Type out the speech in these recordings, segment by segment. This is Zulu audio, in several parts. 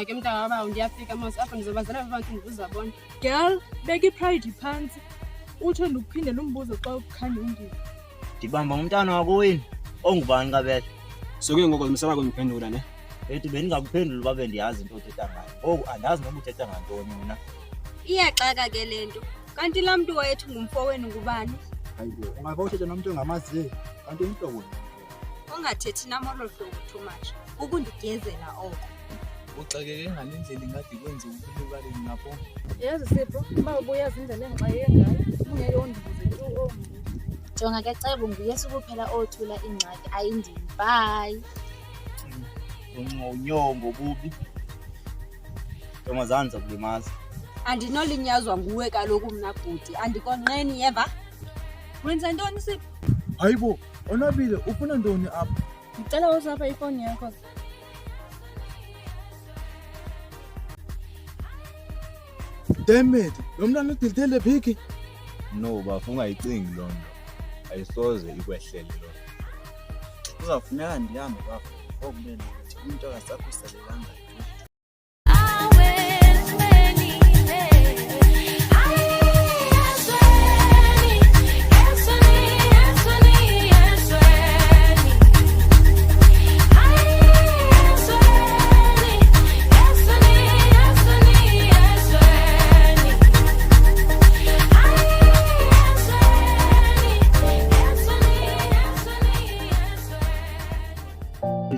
ke mntaka ndiyafika mos apho ndizobazela abantu ndizabona. Girl, beka ipride phansi. Utsho ukuphindela umbuzo xa ukukhanya undini. Ndibamba ngumntana wakho wini ongubani kabele. Soke ngoko ngimsaba kwemphendula ne. Ethi bendingakuphenduli babe ndiyazi into othetha ngayo. Ngoku andazi noma uthetha ngantoni mina. Iyaxaka ke lento. Kanti laa mntu wethu ngumfowenu ngubani? Hayibo, ungaba uthetha nomntu ongamaziyo kanti umhlobo. Ongathethi nam olo hlobo too much. Ukundigezela oko. Uxakeke ngalendlela ingade kwenze ukulibale ngapho. Yazi Sipho, uma ubuyazi indlela engixaye ngayo, ungeke undibuze Jonga ke cebo nguyesu kuphela othula ingxaki ayindini. Bye. Unyongo bubi. Ntombazana zakulimaza. Andinolinyazwa nguwe kaloku mna bhuti. Andikonqeni yeva. Wenza ntoni Sipho? Hayibo, onwabile ufuna ntoni apha? Ngicela usapha ifoni yakho. Damn it, lo mntana udilitele phiki. No, bafu ungayicingi loo nto. Ayisoze ikwehlele loo nto. Kuzafuneka ndihambe bafu. Okubeni umuntu akasakhuselekanga.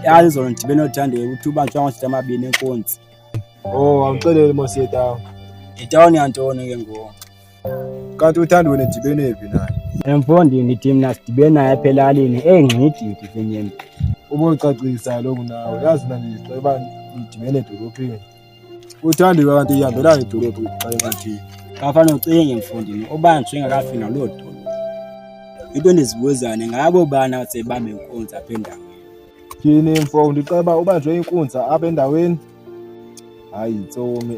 Yazi zona ndibene othande ukuthi ubanjwa ngosita amabini enkonzi. Oh, awuxelele mosiyetawo. Itown yantoni ke ngoku? Kanti uthanda wena dibene phi naye? Emfondini thina sidibena apha elalini engcidi fenyeni. Ubocacisa lokhu nawe. Yazi nandiceba idibene edolophini. Uthandiwe kanti ihambela edolophu xa engathi. Kafana ucinge emfondini ubanjwe engakafika lo dolophu. Into ndizibuzane ngabo bana sebambe inkonzi apha endaweni. Yini mfo ndiceba ubanjwe inkunza apha endaweni. Hayi tsomi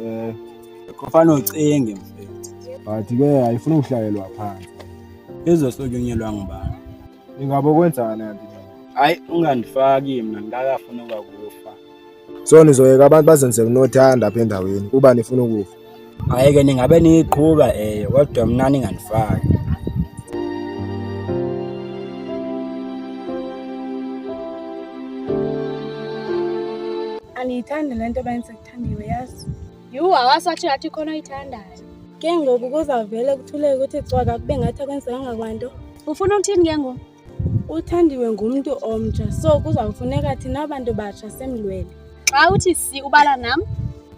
Kafana ucinge mfethu. But ke ayifuna ukuhlalelwa phansi. Ezosonyonyelwa ngubani? Ingabo kwenzana kanti? Hayi ungandifaki mina ngakafuna ukufa. So nizoyeka abantu bazenze kunothanda apha endaweni kuba nifuna ukufa. Hayi ke ningabe niyiqhuba kodwa mina ningandifaki. Aniyithandi lento bayenze kuthandiwe yazi. Awasathi athi khona uyithandayo. Ke ngoku kuzavele kuthuleke ukuthi cwaka kube ngathi akwenzekanga kwanto. Ufuna ukuthini ke ngoku? Uthandiwe ngumuntu omtsha so kuzawufuneka thina abantu batsha semlwele. Xa uthi si ubala nam,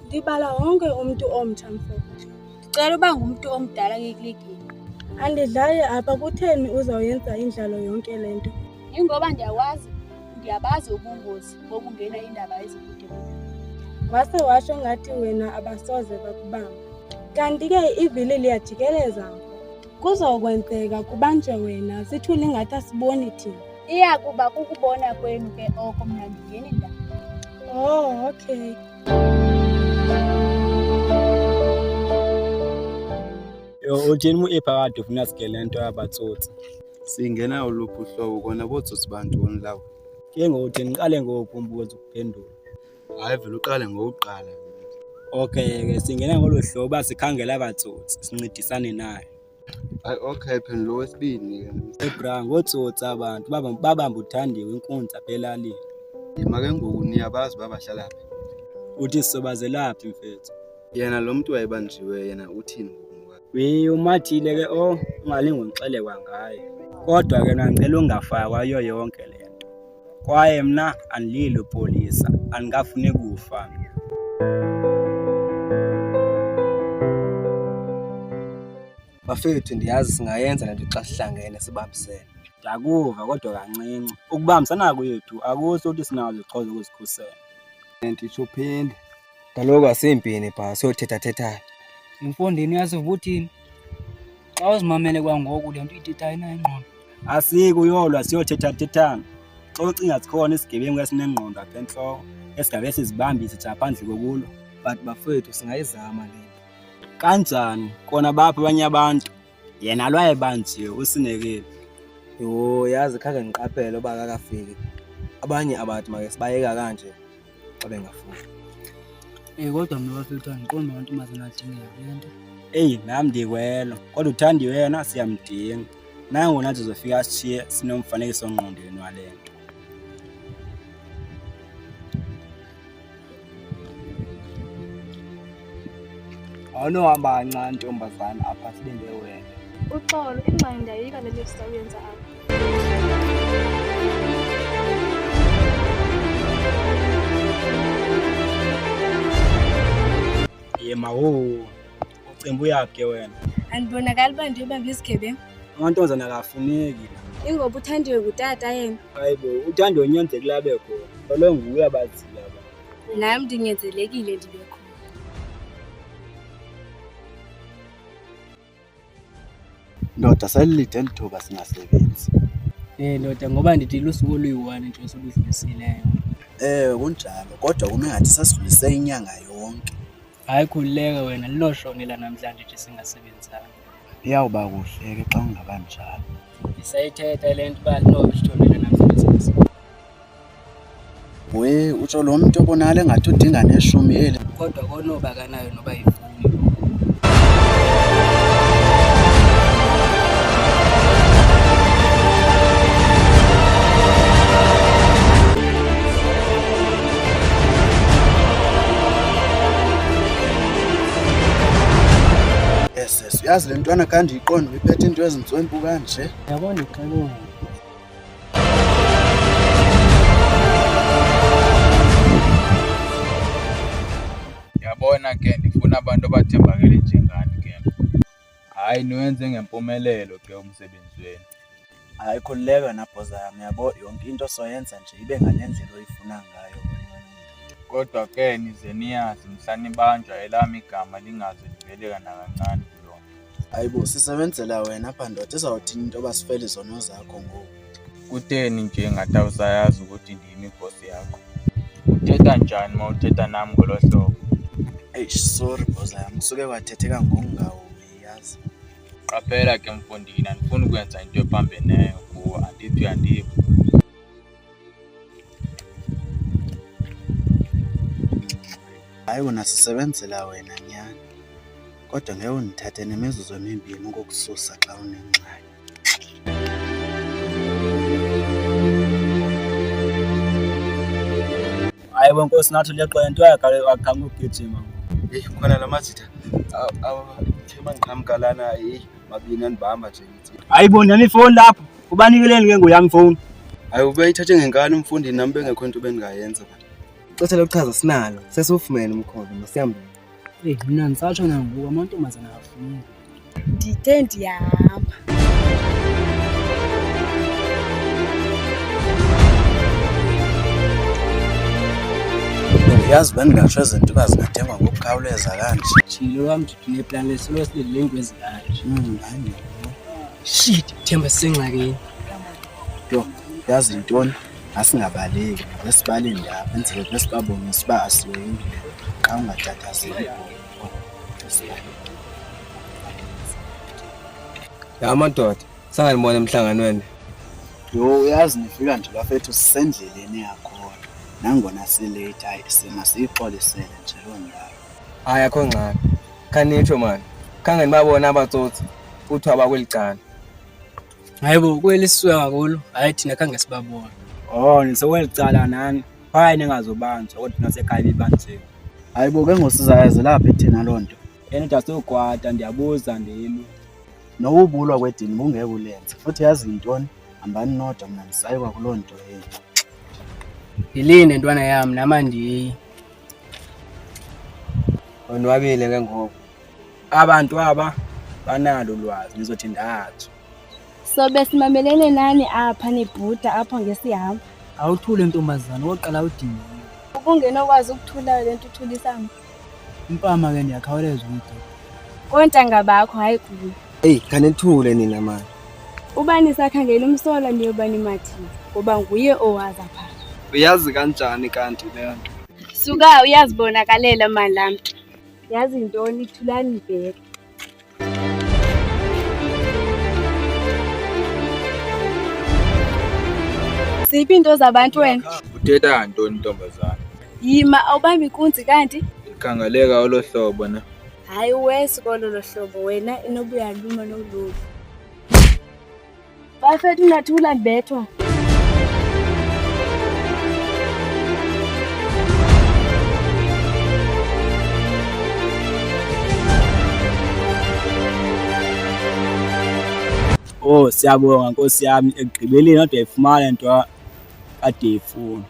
Ndibala wonke umuntu omtsha mfowethu. Ndicela uba ngumntu omdala ngeklikini. Andidlali apha kutheni uzawuyenza indlalo yonke lento. ingoba ndiyabazi ubungozi bokungena indaba ezikude kuwe. Wase washo ngathi wena abasoze bakubamba. Kanti ke ivili liyajikeleza. Kuzokwenzeka kubanjwe wena sithule ngathi asiboni thina. Iya kuba kukubona kwenu ke oko mna ndingena indaba. Oh, okay. Uthini mu-ephakade ufuna sigele nto yabatsotsi? Singena oluphi uhlobo kona botsotsi bantoni lawo? Ke ngokuthi niqale ngokumbuza ukuphendula. Hayi vele uqale ngokuqala. Okay ke singena ngolo hlobo sikhangela abatsotsi sincedisane naye. Hayi okay phendula wesibini ke. Ebra ngotsotsi abantu babamba uthandiwe inkunzi apha elalini. Make ngoku niyabazi babahlala phi? Uthi sisobazelaphi mfethu? Yena lo muntu wayebanjiwe yena uthini ngoku? Umathile ke ungalingi ngixele kwangaye. Kodwa ke ngicela ungafakwa yonke lento. Kwaye mina andililo polisa, andikafune kufa. Bafethu ndiyazi singayenza lento xa sihlangene sibambisene. Ndakuva kodwa kancinci. Ukubambisana kwethu akuso ukuthi sinazo izichozo zokuzikhusela. Nditsho phinde. Kaloku asimpini pha siyothetha. Emfondini yasivuthini. Xa uzimamele kwangoku le nto ithethayo inayo ingqondo. Asikuyolwa siyothethathethana. Xa ucinga sikhona isigebengu esinengqondo apha enhloko esingabe sizibambise japhandle kokulo. But bafethu singayizama lento. Kanjani? Kona bapha abanye abantu. Yena lwayebanjiwe usinekile. Yo yazi khake ngiqaphele oba akakafiki. Abanye abantu make sibayeka kanje xa bengafuni. Kodwa mna bafethu andiqondi amantombazana adingeka kule nto. Nami ndikwelo, kodwa uthandi wena siyamdinga. Nango nathi uzofika sishiye sinomfanekiso ngqondweni wale nto. Awunohamba kancane ntombazana apha silinde wena. Uxolo, ingxaki ndiyayika le nto sizawuyenza apha. Mawo, ucimba uyaphi ke wena? Andibonakali uba ndiyobamba izigebengu. Amantombazana akafuneki. Ingoba uthandiwe ngutata yena. Hayibo, uthandiwe unyanzelekile abe khona. Kaloku nguye abazile aba. Nami ndinyanzelekile ndibe khona. Ndoda selilide elithuba singasebenzi. Ndoda ngoba ndidile usuku oluyi-1 nje osuludlulisileyo. Kunjalo, kodwa kume ngathi sasidlulise inyanga yonke. Hayi khululeka wena, linoshonela namhlanje nje singasebenzanga. Iyawuba kuhle ke xa ungabanjalo. Ndisayithetha le nto uba linoshonela namhlanje singasebenzanga. Utsho lo mntu obonakale ngathi udinga neshumi eli. Kodwa konoba kanayo noba yifuni. Uyazi le ntwana kandi yiqonda iphethe into ezintswempu kanje. Yabona ixelele. Yabona ke ndifuna abantu abathembakele njengani ke. Hayi niwenze ngempumelelo ke umsebenzi wenu. Hayi khululeka nabhoza yami yabo, yonke into soyenza nje ibe ngalendlela oyifuna ngayo. Kodwa ke nize niyazi mhla nibanjwa elami igama lingaze liveleka nakancane kulona. Hayibo sisebenzela wena apha ndoda, izawuthini into basifele izono zakho ngoku? Kutheni nje ngathi awusayazi ukuthi ndiyimi bosi yakho? Uthetha njani uma uthetha nami ngolo hlobo? Sorry bhoza yami, kusuke kwathetheka ngokungawiyazi. Qaphela ke mfondini, andifuni ukwenza into ephambeneyo kuwe, andithi uyandiva. Hayi wena sisebenzela wena nyani, kodwa ngeke undithathe nemizuzu emibini ukukususa xa unengxaki. Hayi wenkosi nathi leqwa into yakaqhamuka ukugijima. Khona lamazitha thema ngiqhamukalana mabini andibamba nje ngithi. Hayibo nemifoni lapho, ubanikeleni ke ngoyami phone. Hayi ubeyithathe ngenkani umfundi nami bengekho into bengayenza bani. Ixesha lokuchaza sinalo, sesufumene umkhondo masiyambe. Mina ngisatsho nangoku amantombazana afuneki. Ndithe ndiyahamba. Yazi bendingatsho izinto kazingathengwa ngokukhawuleza kanje. Tshilo wam ndineplan lesilo silele into ezikanje. Hayi. Shit, Themba sengxakini. Yazi intoni? Asingabaleki, lesibale ndaba enzeke lesibabonisa uba asiyoyini xa ungatatazeli. Ya madoda, sanganibona emhlanganweni. Uyazi nifika nje bafethu sisendleleni yakho. Nangona silate hayi masiyixolisele nje loo ndawo. Hayi akho ngxaki. Khanitsho mani. Khange nibabona abatsotsi futhi abakwelicala. Hayibo kweliswe kakhulu, hayi thina khange sibabona. Nisokwelicala nani. Hayi ningazobanjwa kodwa nasekhaya bibanjiwe. Hayibo ke ngosizayazi lapha thina loo nto. Yena sogwada ndiyabuza ndilo. Nokubulwa kwedini bungeke ulenze. Futhi yazi intoni? Hambani nodwa mina ngisayekwa kuloo nto yenu. Yilini ntwana yami namandiyi. Onwabile ke ngoku. Abantu aba banalo ulwazi nizothi ndatsho. So besimamelene nani apha nibhuda apho ngesihamba. Awuthule ntombazana oqala udinga. Ubungenokwazi ukuthula le nto uthulisana. Impama ke ndiyakhawuleza ukuthi. Kontanga bakho hayi kuwe. Khanithule nina mani. Ubani sakhangela umsola niyoba nimathile ngoba nguye owazi apha. Uyazi kanjani kanti le nto? Suka uyazibonakalela manje lamntu. Yazi intoni thulani ibheke. Siphi into zabantu wena? Uthetha ntoni ntombazana? Yima awubambi inkunzi kanti? Khangaleka olo hlobo na. Hayi wesikolo lo hlobo wena inobuya luma nolulu. Bafethu nathi ulandibethwa. Oh siyabonga Nkosi yami ekugqibeleni kodwa yayifumana into kade yifuna.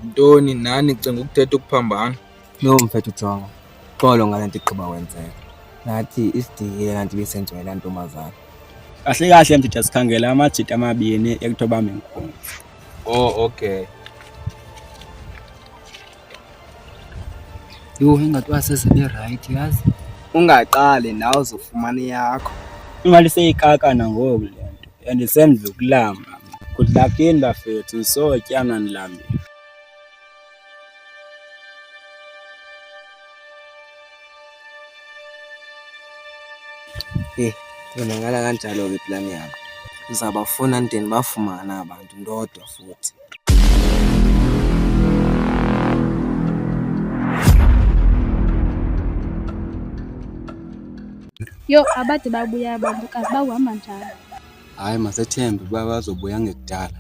Ntoni nani cinga ukuthetha ukuphambana? Lo mfethu Jonga. Xolo ngalento igqiba kwenzeka. Nathi isidikile kanti bisenziwe la ntombazana. Kahle kahle mthetho sikhangela amajita amabini ekuthobama inkomo. Oh okay. Yo ingathi wasesebe right yazi. Ungaqali nawe uzofumana yakho. Imali seyikaka nangoku lento. Andisendle ukulamba. Good luck in bafethu sotyana nilambe. Kunengala kanjalo ke plan yami. Uzabafuna ndeni bafumana abantu ndodwa futhi. Yo abade babuya abantu kazi bahamba njalo. Hayi masethembe bazobuya ngekudala.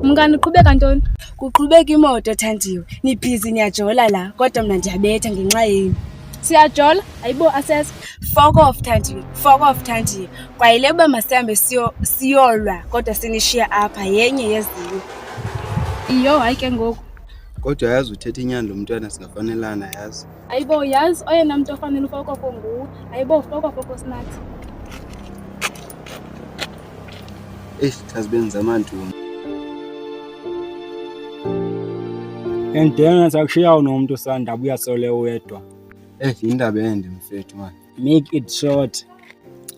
Mngani uqhubeka ntoni? Kuqhubeka imoto Thandiwe. Nibhizi niyajola la kodwa mina ndiyabetha ngenxa yenu. Siyajola? Hayibo asese. Fuck off Thandiwe. Fuck off Thandiwe. Kwayile kuba masihambe siyolwa kodwa sinishiya apha yenye yezinto. Iyo hayi ke ngoku. Kodwa yazi uthetha inyani lo mntwana singafanelana yazi. Hayibo yazi oyena umuntu ofanele ufoko foko nguwe. Hayibo foko foko sinathi. Chazi benza amantu. Endena sakushiya unomuntu osanda buya sole wedwa. Indaba ende mfethu man. Make it short.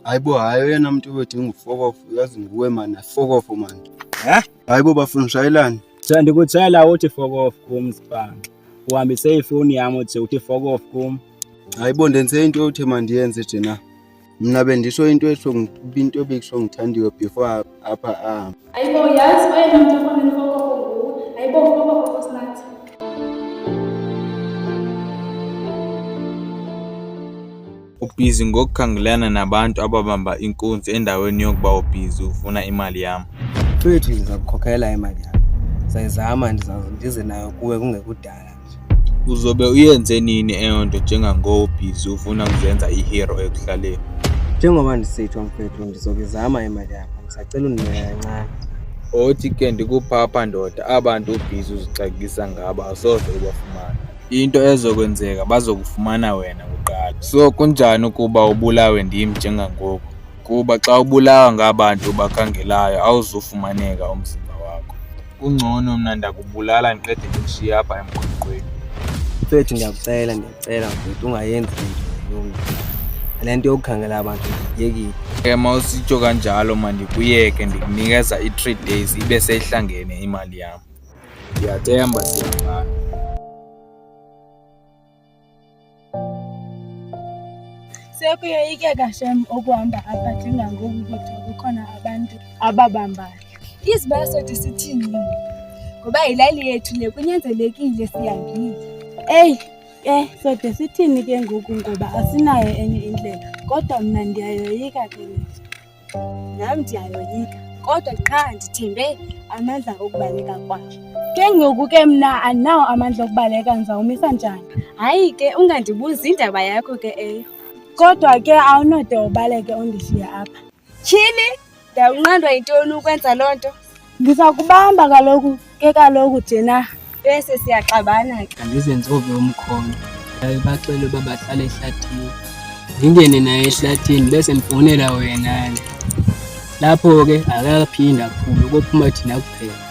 Hayibo hayi yena umuntu wedinga ufoko yazi nguwe man afoko fo man. Hayibo bafuna ushayelana. Ndikutshela uthi fuck off kum sibhanqa. Uhambise ifoni yami uthi uthi fuck off kum. Hayibo ndenze into othe mandiyenze jena. Mina bendisho into into ebekisho ngithandiwe before apha Hayibo yazi oyena umuntu ofanele ufoko foko nguwe. Hayibo foko foko sinathi. Ubhizi ngokukhangelana nabantu ababamba inkunzi endaweni yokuba ubhizi ufuna imali yami. Futhi ngizakukhokhela imali yami. Sayizama ndize nayo kuwe kungekudala nje. Uzobe uyenze nini eyonto njengangobhizi ufuna ukuzenza ihero ekuhlaleni? Njengoba ndisitsho mfethu ndizokuzama imali yakho. Ngisacela undinika kancane. Othi ke ndikuphapha ndoda abantu ubhizi uzixakisa ngabo asoze ubafumana. Into ezokwenzeka bazokufumana wena kuqala. So kunjani ukuba ubulawe ndim njengangoku? Kuba xa ubulawa ngabantu bakhangelayo awuzufumaneka umzimba wakho. Kungcono mna ndakubulala ndiqede ndikushiya apha emgwaqweni. Mfethu ndiyakucela mfethu ungayenzi into yonke. Le nto yokukhangela abantu ndiyekile. Mawusitsho kanjalo mandikuyeke ndikunikeza i-3 days ibe seyihlangene imali yami. Ndiyathemba siyafana. Sekuyoyikeka shem okuhamba apha njengangoku kodwa kukhona abantu ababambayo. Izibaya sothi sithini? Ngoba yilali yethu le kunyanzelekile siyangile. Sothi sithini ke ngoku ngoba asinayo enye indlela. Kodwa mina ndiyayoyika ke le. Nami ndiyayoyika. Kodwa cha ndithembe amandla okubaleka kwakhe. Ke ngoku ke mina andinawo amandla okubaleka ngizawumisa njani? Hayi ke ungandibuzi indaba yakho ke eyo. Kodwa ke awunode ubaleke ondishiya apha. Tyhini, ndawunqandwa yintoni ukwenza loo nto? Ngizakubamba kaloku jena bese siyaxabana ke. Andizenze ove umkhono. Yaye baxele uba bahlale ehlathini. Ndingene naye ehlathini bese ndifonela wena. Lapho ke akaphinda kakhulu kophuma thina kuphela.